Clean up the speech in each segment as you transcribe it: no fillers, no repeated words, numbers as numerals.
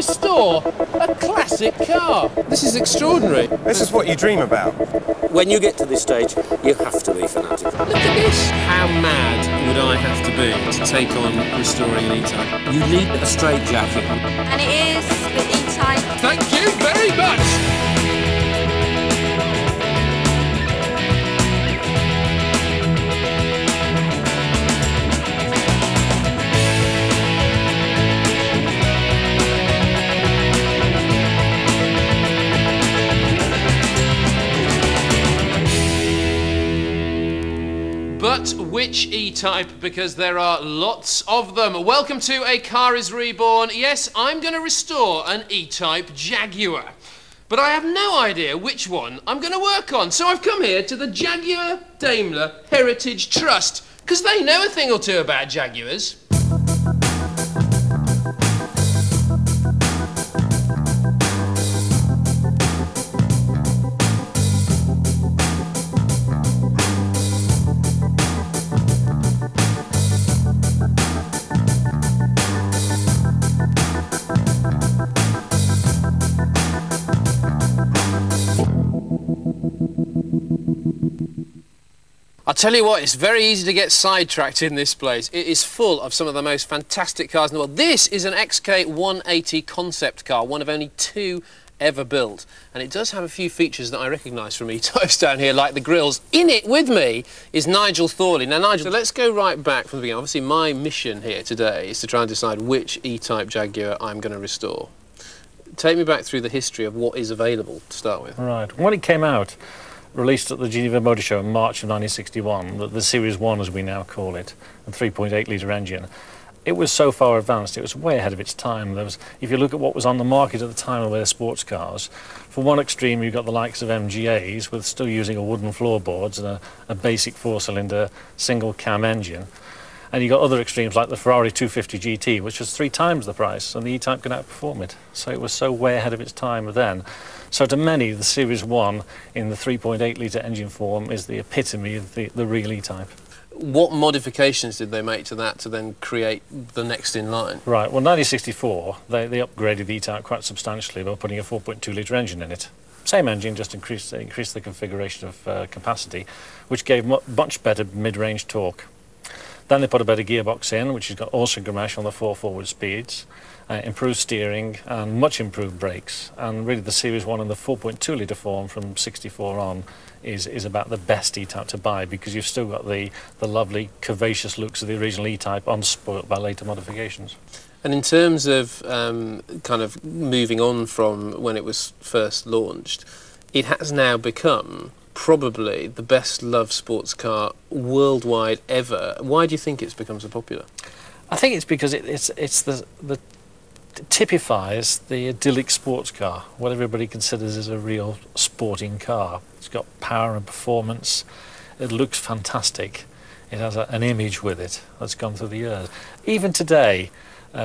restore a classic car. This is extraordinary. This is what you dream about. When you get to this stage, you have to be fanatic. Look at this. How mad would I have to be to take on restoring an E-Type? You need a straitjacket. And it is the E-Type. Thank you very much. But which E-Type? Because there are lots of them. Welcome to A Car Is Reborn. Yes, I'm going to restore an E-Type Jaguar. But I have no idea which one I'm going to work on. So I've come here to the Jaguar Daimler Heritage Trust, because they know a thing or two about Jaguars. I'll tell you what, it's very easy to get sidetracked in this place. It is full of some of the most fantastic cars in the world. This is an XK180 concept car, one of only 2 ever built. And it does have a few features that I recognise from E-Types down here, like the grills. In it with me is Nigel Thorley. Now, Nigel, so let's go right back from the beginning. Obviously, my mission here today is to try and decide which E-Type Jaguar I'm going to restore. Take me back through the history of what is available to start with. Right. When it came out, released at the Geneva Motor Show in March of 1961, the Series 1 as we now call it, a 3.8 litre engine. It was so far advanced, it was way ahead of its time. There was, if you look at what was on the market at the time of their sports cars, from one extreme you've got the likes of MGAs with still using a wooden floorboards and a basic 4-cylinder single cam engine. And you've got other extremes like the Ferrari 250 GT, which was 3 times the price, and the E-Type can outperform it. So it was so way ahead of its time then. So to many, the Series 1 in the 3.8 litre engine form is the epitome of the real E-Type. What modifications did they make to that to then create the next in line? Right, well, 1964, they upgraded the E-Type quite substantially by putting a 4.2 litre engine in it. Same engine, just increased the configuration of capacity, which gave much better mid-range torque. Then they put a better gearbox in, which has got also Gramash on the 4 forward speeds, improved steering and much improved brakes. And really the Series 1 in the 4.2 litre form from 64 on is about the best E-Type to buy, because you've still got the lovely curvaceous looks of the original E-Type unspoilt by later modifications. And in terms of kind of moving on from when it was first launched, it has now become probably the best loved sports car worldwide ever. Why do you think it's become so popular? I think it's because it typifies the idyllic sports car, what everybody considers as a real sporting car. It's got power and performance, it looks fantastic, it has an image with it that's gone through the years. Even today,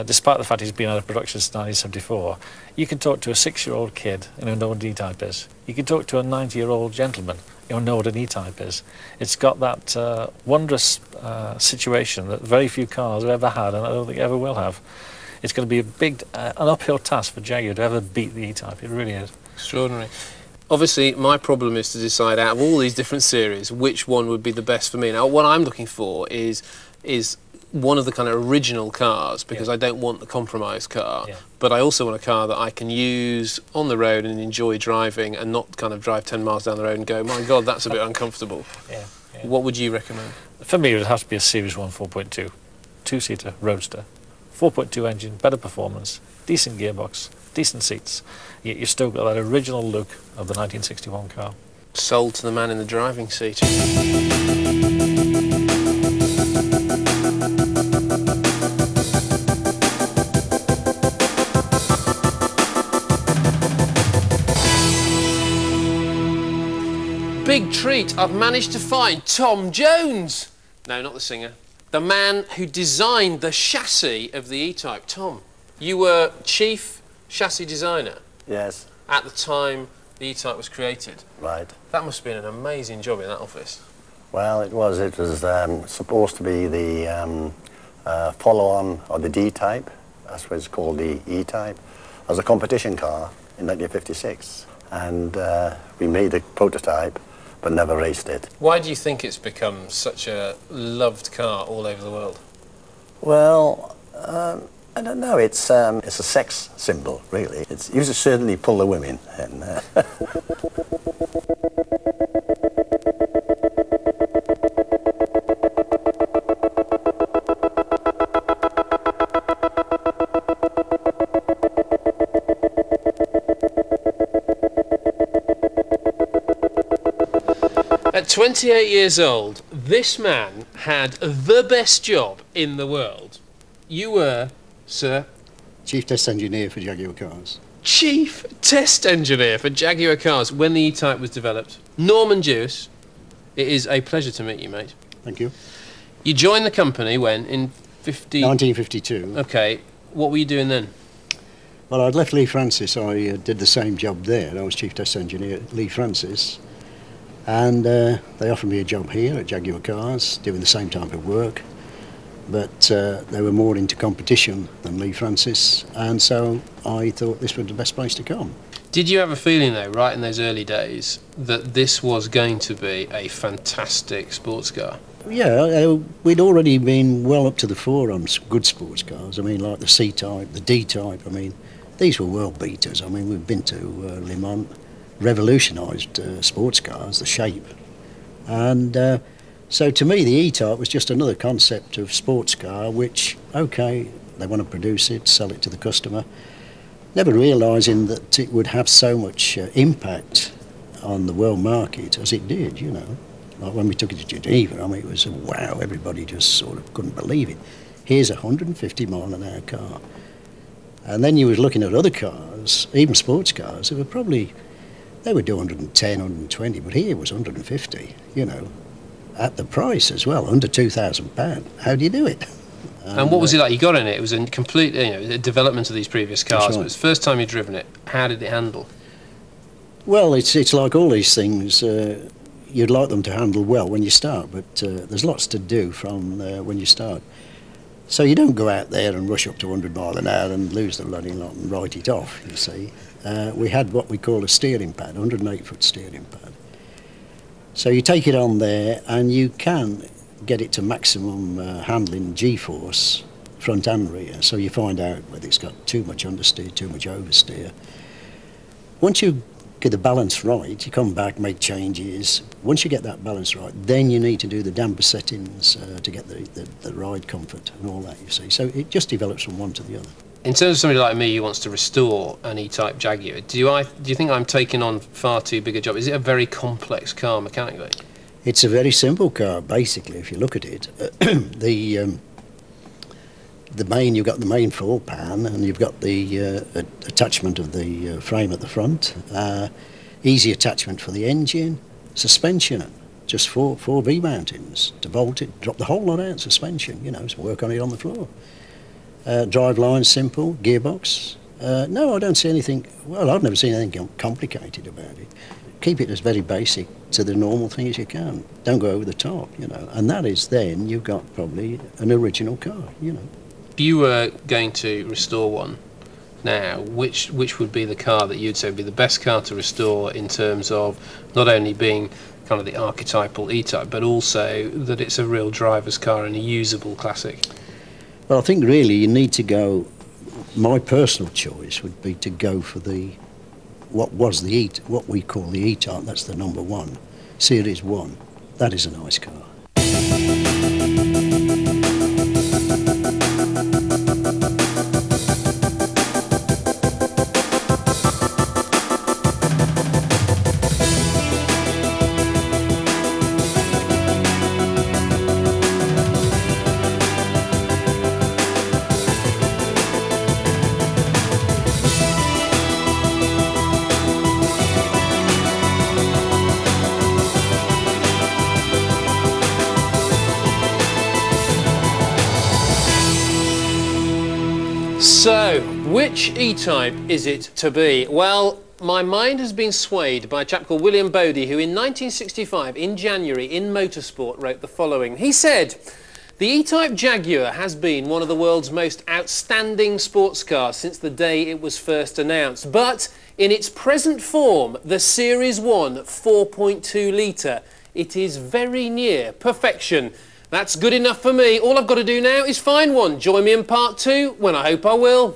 despite the fact it's been out of production since 1974, you can talk to a 6-year-old kid and he'll know what an E-Type is. You can talk to a 90-year-old gentleman, he'll know what an E-Type is. It's got that wondrous situation that very few cars have ever had, and I don't think ever will have. It's going to be a big, an uphill task for Jaguar to ever beat the E-Type, it really is. Extraordinary. Obviously, my problem is to decide out of all these different series which one would be the best for me. Now, what I'm looking for is one of the kind of original cars, because I don't want the compromise car, but I also want a car that I can use on the road and enjoy driving, and not kind of drive 10 miles down the road and go, my God, that's a bit uncomfortable. What would you recommend? For me, it would have to be a Series 1 4.2, 2-seater roadster, 4.2 engine, better performance, decent gearbox, decent seats, yet you've still got that original look of the 1961 car. Sold to the man in the driving seat. Big treat, I've managed to find Tom Jones. No, not the singer. The man who designed the chassis of the E-Type. Tom, you were chief chassis designer. Yes. At the time the E-Type was created. Right. That must have been an amazing job in that office. Well, it was. It was supposed to be the follow-on of the D-Type. That's what it's called, the E-Type. as a competition car in 1956. And we made a prototype, but never raced it. Why do you think it's become such a loved car all over the world? Well, I don't know. It's a sex symbol, really. It used to certainly pull the women. And, At 28 years old, this man had the best job in the world. You were, sir, Chief Test Engineer for Jaguar Cars. Chief Test Engineer for Jaguar Cars when the E-Type was developed. Norman Jewis, it is a pleasure to meet you, mate. Thank you. You joined the company when, in 1952. Okay, what were you doing then? Well, I'd left Lee Francis. I did the same job there. I was Chief Test Engineer at Lee Francis. And they offered me a job here at Jaguar Cars, doing the same type of work. But they were more into competition than Lee Francis, and so I thought this was the best place to come. Did you have a feeling, though, right in those early days, that this was going to be a fantastic sports car? Yeah, we'd already been well up to the fore on good sports cars. I mean, like the C-Type, the D-Type. I mean, these were world beaters. I mean, we've been to Le Mans, revolutionised sports cars, the shape. And so to me, the E-Type was just another concept of sports car, which, OK, they want to produce it, sell it to the customer, never realising that it would have so much impact on the world market as it did, you know. Like when we took it to Geneva, I mean, it was wow, everybody just sort of couldn't believe it. Here's a 150-mile-an-hour car. And then you was looking at other cars, even sports cars, that were probably, they would do 110, 120, but here was 150, you know, at the price as well, under £2,000. How do you do it? And what was it like you got in it? It was a complete, you know, a development of these previous cars, right. But it was the first time you'd driven it. How did it handle? Well, it's like all these things. You'd like them to handle well when you start, but there's lots to do from when you start. So you don't go out there and rush up to 100 mile an hour and lose the bloody lot and write it off, you see. We had what we call a steering pad, 108-foot steering pad. So you take it on there and you can get it to maximum handling G-force, front and rear, so you find out whether it's got too much understeer, too much oversteer. Once you get the balance right, you come back, make changes. Once you get that balance right, then you need to do the damper settings to get the ride comfort and all that, you see. So it just develops from one to the other. In terms of somebody like me who wants to restore an E-Type Jaguar, do you think I'm taking on far too big a job? Is it a very complex car mechanically? It's a very simple car, basically, if you look at it. The main, you've got the main floor pan, and you've got the attachment of the frame at the front, easy attachment for the engine, suspension, just four V-mountings to bolt it, drop the whole lot out, suspension, you know, just work on it on the floor. Drive line, simple, gearbox. No, I don't see anything, well, I've never seen anything complicated about it. Keep it as very basic to the normal thing as you can. Don't go over the top, you know, and that is then you've got probably an original car, you know. If you were going to restore one now, which would be the car that you'd say would be the best car to restore in terms of not only being kind of the archetypal E-Type, but also that it's a real driver's car and a usable classic? Well, I think really you need to go, my personal choice would be to go for what we call the E-Type, that's the number one, Series 1. That is a nice car. So, which E-Type is it to be? Well, my mind has been swayed by a chap called William Bodie, who in 1965, in January, in Motorsport, wrote the following. He said, The E-Type Jaguar has been one of the world's most outstanding sports cars since the day it was first announced. But in its present form, the Series 1 4.2 litre, it is very near perfection. That's good enough for me. All I've got to do now is find one. Join me in part 2 when I hope I will.